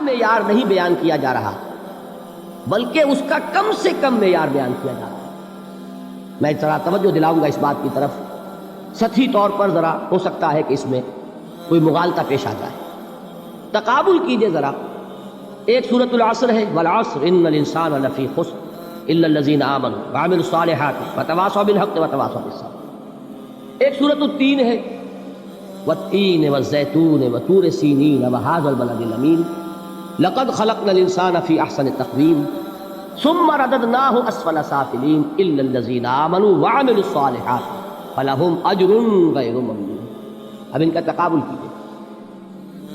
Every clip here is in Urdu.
معیار نہیں بیان کیا جا رہا بلکہ اس کا کم سے کم معیار بیان کیا جا رہا ہے۔ میں ذرا توجہ دلاؤں گا اس بات کی طرف، سطحی طور پر ذرا ہو سکتا ہے کہ اس میں کوئی مغالطہ پیش آ جائے۔ تقابل کیجئے ذرا، ایک سورۃ العصر ہے والعصر ان الانسان لفی خسر الا الذین آمنوا وعملوا الصالحات وتواصوا بالحق وتواصوا بالصبر۔ ایک سورۃ التین ہے والتین والزیتون وطور سینین وہذا البلد الامین لقد خلقنا الانسان فی احسن تقویم ثم رددناہ اسفل سافلین الا الذین آمنوا وعملوا الصالحات فلہم اجر غیر ممنون۔ اب ان کا تقابل کیجئے۔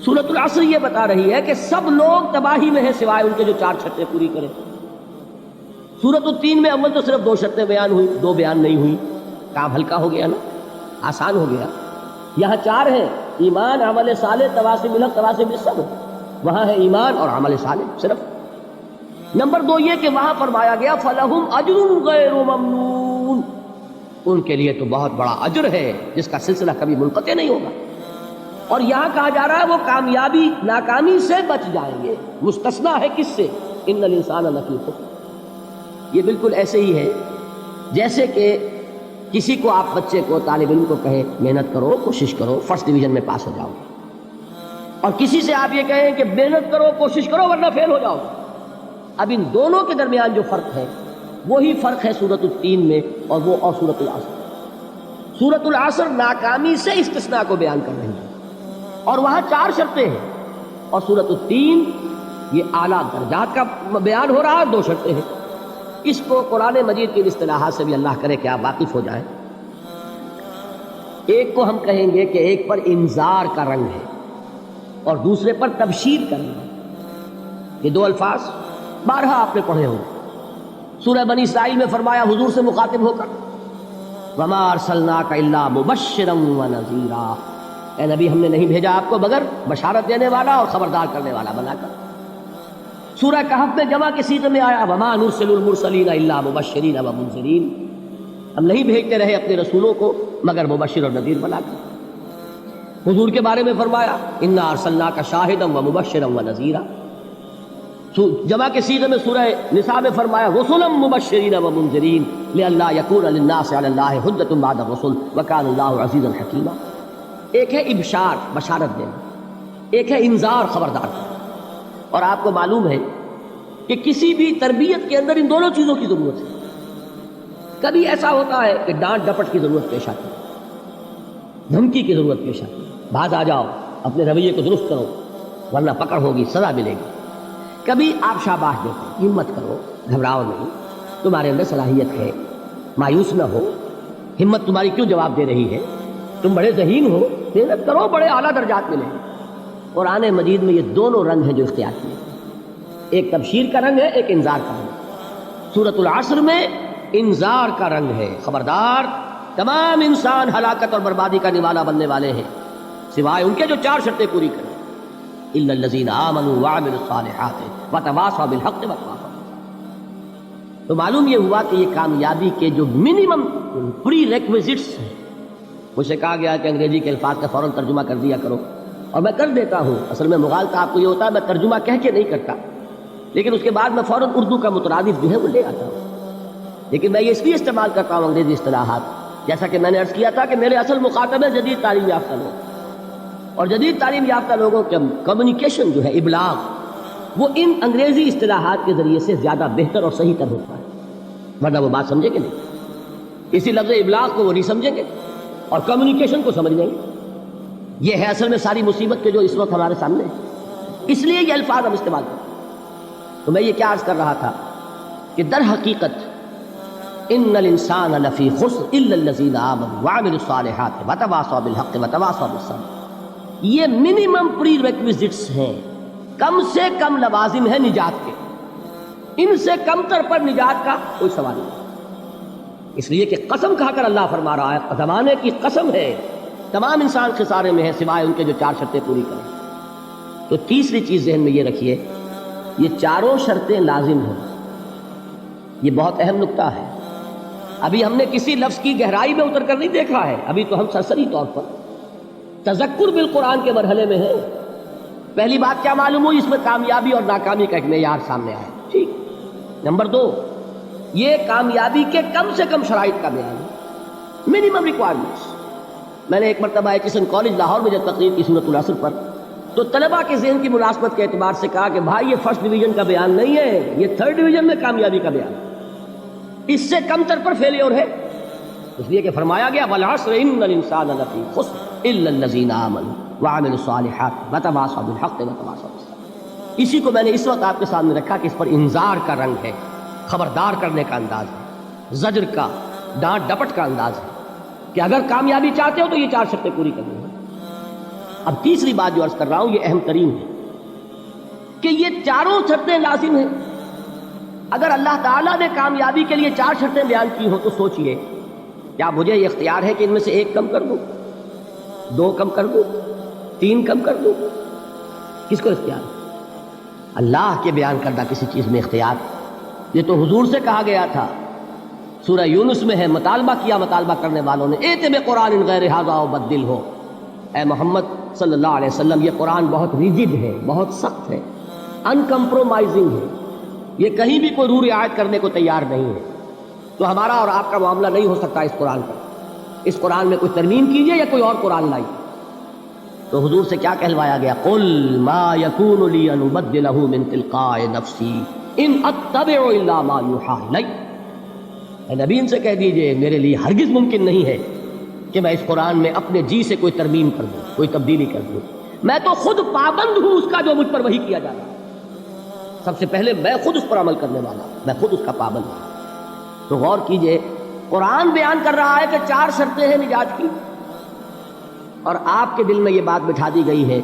سورۃ العصر یہ بتا رہی ہے کہ سب لوگ تباہی میں ہیں سوائے ان کے جو 4 شرطیں پوری کریں۔ سورۃ التین میں اول تو صرف 2 شرطیں بیان ہوئی، 2 بیان نہیں ہوئی، کام ہلکا ہو گیا نا، آسان ہو گیا۔ یہاں 4 ہیں، ایمان، عمل صالح، تواصی بالحق، تواصی بالصبر۔ وہاں ہے ایمان اور عمل صالح صرف۔ نمبر 2 یہ کہ وہاں فرمایا گیا فَلَهُمْ أَجْرٌ غَيْرُ مَمْنُونٍ، ان کے لیے تو بہت بڑا اجر ہے جس کا سلسلہ کبھی منقطع نہیں ہوگا۔ اور یہاں کہا جا رہا ہے وہ کامیابی ناکامی سے بچ جائیں گے۔ مستثنیٰ ہے کس سے؟ ان الانسان لفی خسر۔ یہ بالکل ایسے ہی ہے جیسے کہ کسی کو آپ بچے کو، طالب علم کو کہیں محنت کرو، کوشش کرو، فرسٹ ڈویژن میں پاس ہو جاؤ، اور کسی سے آپ یہ کہیں کہ محنت کرو، کوشش کرو ورنہ فیل ہو جاؤ۔ اب ان دونوں کے درمیان جو فرق ہے وہی فرق ہے سورۃ التین میں اور سورۃ العصر۔ سورۃ العصر ناکامی سے استثناء کو بیان کر رہی ہے اور وہاں 4 شرطیں ہیں، اور سورۃ التین یہ اعلیٰ درجات کا بیان ہو رہا ہے، 2 شرطیں ہیں۔ اس کو قرآن مجید کی اصطلاحات سے بھی اللہ کرے کہ آپ واقف ہو جائیں۔ ایک کو ہم کہیں گے کہ ایک پر انذار کا رنگ ہے اور دوسرے پر تبشیر کا رنگ ہے۔ یہ 2 الفاظ بارہا آپ نے پڑھے ہوں۔ سورہ بنی اسرائیل میں فرمایا حضور سے مخاطب ہو کر وَمَا أَرْسَلْنَاكَ إِلَّا مُبَشِّرًا وَنَذِيرًا، اے نبی ہم نے نہیں بھیجا آپ کو مگر بشارت دینے والا اور خبردار کرنے والا بنا کر۔ سورہ کہف میں جمع کے صیغے میں آیا وَمَا نُرْسِلُ الْمُرْسَلِينَ إِلَّا مُبَشِّرِينَ وَمُنذِرِينَ، ہم نہیں بھیجتے رہے اپنے رسولوں کو مگر مبشر اور نذیر بنا کر۔ حضور کے بارے میں فرمایا اِنَّا أَرْسَلْنَاكَ شَاهِدًا وَمُبَشِّرًا وَنَذِيرًا۔ جمع کے صیغے میں سورہ نساء میں فرمایا رُسُلًا مُبَشِّرِينَ وَمُنذِرِينَ لِئَلَّا يَكُونَ لِلنَّاسِ عَلَى اللَّهِ حُجَّةٌ بَعْدَ الرُّسُلِ وَكَانَ اللَّهُ عَزِيزًا حَكِيمًا۔ ایک ہے ابشار، بشارت دینا، ایک ہے انذار، خبردار کرنا۔ اور آپ کو معلوم ہے کہ کسی بھی تربیت کے اندر ان دونوں چیزوں کی ضرورت ہے۔ کبھی ایسا ہوتا ہے کہ ڈانٹ ڈپٹ کی ضرورت پیش آتی ہے، دھمکی کی ضرورت پیش آتی ہے، باز آ جاؤ، اپنے رویے کو درست کرو ورنہ پکڑ ہوگی، سزا ملے گی۔ کبھی آپ شاباش دیتے ہیں، ہمت کرو، گھبراؤ نہیں، تمہارے اندر صلاحیت ہے، مایوس نہ ہو، ہمت تمہاری کیوں جواب دے رہی ہے، تم بڑے ذہین ہو، محنت کرو، بڑے اعلیٰ درجات ملیں گے۔ قرآن مجید میں یہ دونوں رنگ ہیں جو اختیار کیے، ایک تبشیر کا رنگ ہے، ایک انذار کا رنگ ہے۔ سورۃ العصر میں انذار کا رنگ ہے، خبردار، تمام انسان ہلاکت اور بربادی کا نوالا بننے والے ہیں سوائے ان کے جو 4 شرطیں پوری کریں، الا الذین آمنوا وعملوا الصالحات وتواصوا بالحق وتواصوا بالصبر۔ تو معلوم یہ ہوا کہ یہ کامیابی کے جو منیمم پری ریکویزٹس ہیں، مجھ سے کہا گیا کہ انگریزی کے الفاظ کا فوراً ترجمہ کر دیا کرو، اور میں کر دیتا ہوں۔ اصل میں مغالطہ آپ کو یہ ہوتا ہے میں ترجمہ کہہ کے نہیں کرتا، لیکن اس کے بعد میں فوراً اردو کا مترادف جو ہے وہ لے آتا ہوں، لیکن میں یہ اس لیے استعمال کرتا ہوں انگریزی اصطلاحات، جیسا کہ میں نے عرض کیا تھا کہ میرے اصل مخاطب ہے جدید تعلیم یافتہ لوگ، اور جدید تعلیم یافتہ لوگوں کے کمیونیکیشن جو ہے، ابلاغ، وہ ان انگریزی اصطلاحات کے ذریعے سے زیادہ بہتر اور صحیح تر ہوتا ہے، ورنہ وہ بات سمجھیں گے نہیں، اسی لفظ ابلاغ کو وہ نہیں سمجھیں گے اور کمیونیکیشن کو سمجھ لیں گے۔ یہ ہے اصل میں ساری مصیبت کے جو اس وقت ہمارے سامنے ہے، اس لیے یہ الفاظ ہم استعمال کرتے ہیں۔ تو میں یہ کیا عرض کر رہا تھا کہ در حقیقت ان الانسان لفی خسر الا الذین آمنوا وعملوا الصالحات وتواصوا بالحق وتواصوا بالصبر، یہ منیمم پری ریکویزٹس ہیں، کم سے کم لوازم ہیں نجات کے، ان سے کم تر پر نجات کا کوئی سوال نہیں۔ اس لیے کہ قسم کھا کر اللہ فرما رہا ہے، زمانے کی قسم ہے، تمام انسان خسارے میں ہے سوائے ان کے جو 4 شرطیں پوری کریں۔ تو تیسری چیز ذہن میں یہ رکھیے، یہ 4 شرطیں لازم ہیں، یہ بہت اہم نکتہ ہے۔ ابھی ہم نے کسی لفظ کی گہرائی میں اتر کر نہیں دیکھا ہے، ابھی تو ہم سرسری طور پر تذکر بالقرآن کے مرحلے میں ہیں۔ پہلی بات کیا معلوم ہوئی؟ اس میں کامیابی اور ناکامی کا ایک معیار سامنے آیا. ٹھیک. نمبر 2، یہ کامیابی کے کم سے کم شرائط کا بیان ہے، منیمم ریکوائرمنٹس. میں نے ایک مرتبہ ایچ کالج لاہور میں جب تقریر کی سورۃ العصر پر، تو طلباء کے ذہن کی مناسبت کے اعتبار سے کہا کہ بھائی یہ فرسٹ ڈویژن کا بیان نہیں ہے، یہ تھرڈ ڈویژن میں کامیابی کا بیان ہے، اس سے کم تر پر فیلیور ہے. اس لیے کہ فرمایا گیا والعصر ان الانسان لفی خسر الا الذین آمنوا وعملوا الصالحات وتواصوا بالحق وتواصوا بالصبر. اسی کو میں نے اس وقت آپ کے سامنے رکھا کہ اس پر انذار کا رنگ ہے، خبردار کرنے کا انداز ہے، زجر کا، ڈانٹ ڈپٹ کا انداز ہے کہ اگر کامیابی چاہتے ہو تو یہ 4 شرطیں پوری کرنی ہیں. اب تیسری بات جو عرض کر رہا ہوں یہ اہم ترین ہے کہ یہ 4 شرطیں لازم ہیں. اگر اللہ تعالیٰ نے کامیابی کے لیے 4 شرطیں بیان کی ہوں تو سوچئے کیا مجھے یہ اختیار ہے کہ ان میں سے 1 کم کر دوں، 2 کم کر دوں، 3 کم کر دوں؟ کس کو اختیار ہے؟ اللہ کے بیان کردہ کسی چیز میں اختیار. یہ تو حضور سے کہا گیا تھا، سورہ یونس میں ہے، مطالبہ کیا مطالبہ کرنے والوں نے ایت بقرآن غیر ھذا وبدل ہو. اے محمد صلی اللہ علیہ وسلم، یہ قرآن بہت ریجڈ ہے، بہت سخت ہے، ان کمپرومائزنگ ہے، یہ کہیں بھی کوئی روح رعایت کرنے کو تیار نہیں ہے. تو ہمارا اور آپ کا معاملہ نہیں ہو سکتا اس قرآن پر. اس قرآن میں کوئی ترمیم کیجئے یا کوئی اور قرآن لائیے. تو حضور سے کیا کہلوایا گیا؟ قل ما یکون لی ان ابدلہ من تلقاء نفسی ان اتبع الا ما یوحی الی. اے نبی ان سے کہہ دیجئے میرے لیے ہرگز ممکن نہیں ہے کہ میں اس قرآن میں اپنے جی سے کوئی ترمیم کر دوں، کوئی تبدیلی کر دوں. میں تو خود پابند ہوں اس کا جو مجھ پر وحی کیا جا رہا ہے. سب سے پہلے میں خود اس پر عمل کرنے والا ہوں، میں خود اس کا پابند ہوں. تو غور کیجئے، قرآن بیان کر رہا ہے کہ 4 شرطیں ہیں نجات کی، اور آپ کے دل میں یہ بات بٹھا دی گئی ہے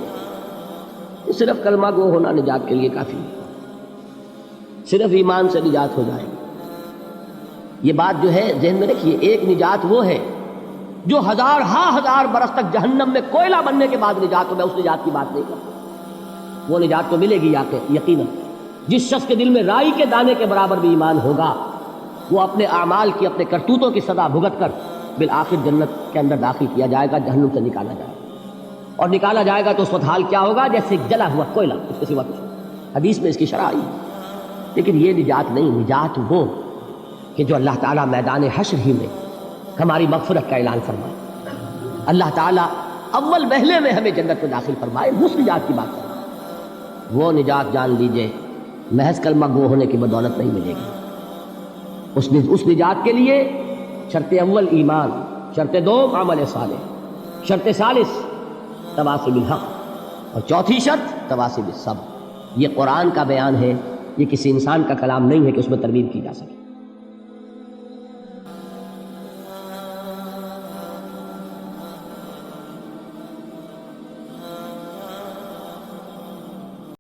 کہ صرف کلمہ گو ہونا نجات کے لیے کافی ہے، صرف ایمان سے نجات ہو جائے گی. یہ بات جو ہے ذہن میں رکھیے، ایک نجات وہ ہے جو ہزار برس تک جہنم میں کوئلہ بننے کے بعد نجات ہو. میں اس نجات کی بات نہیں کرتا، وہ نجات تو ملے گی یقیناً. جس شخص کے دل میں رائی کے دانے کے برابر بھی ایمان ہوگا، وہ اپنے اعمال کی، اپنے کرتوتوں کی سزا بھگت کر بالآخر جنت کے اندر داخل کیا جائے گا، جہنم سے نکالا جائے گا. اور نکالا جائے گا تو اس وقت حال کیا ہوگا؟ جیسے جلا ہوا کوئلہ، اس کے سوا کچھ. حدیث میں اس کی شرح آئی. لیکن یہ نجات نہیں، نجات وہ کہ جو اللہ تعالیٰ میدان حشر ہی میں ہماری مغفرت کا اعلان فرمائے، اللہ تعالیٰ اول وہلے میں ہمیں جنت میں داخل فرمائے، اس نجات کی بات کریں. وہ نجات جان لیجئے محض کلمہ گو ہونے کی بدولت نہیں ملے گی. اس نجات کے لیے شرط اول ایمان، شرط 2 عمل صالح، شرط ثالث تواصی بالحق، اور چوتھی شرط تواصی بالصبر. یہ قرآن کا بیان ہے، یہ کسی انسان کا کلام نہیں ہے کہ اس میں ترمیم کی جا سکے.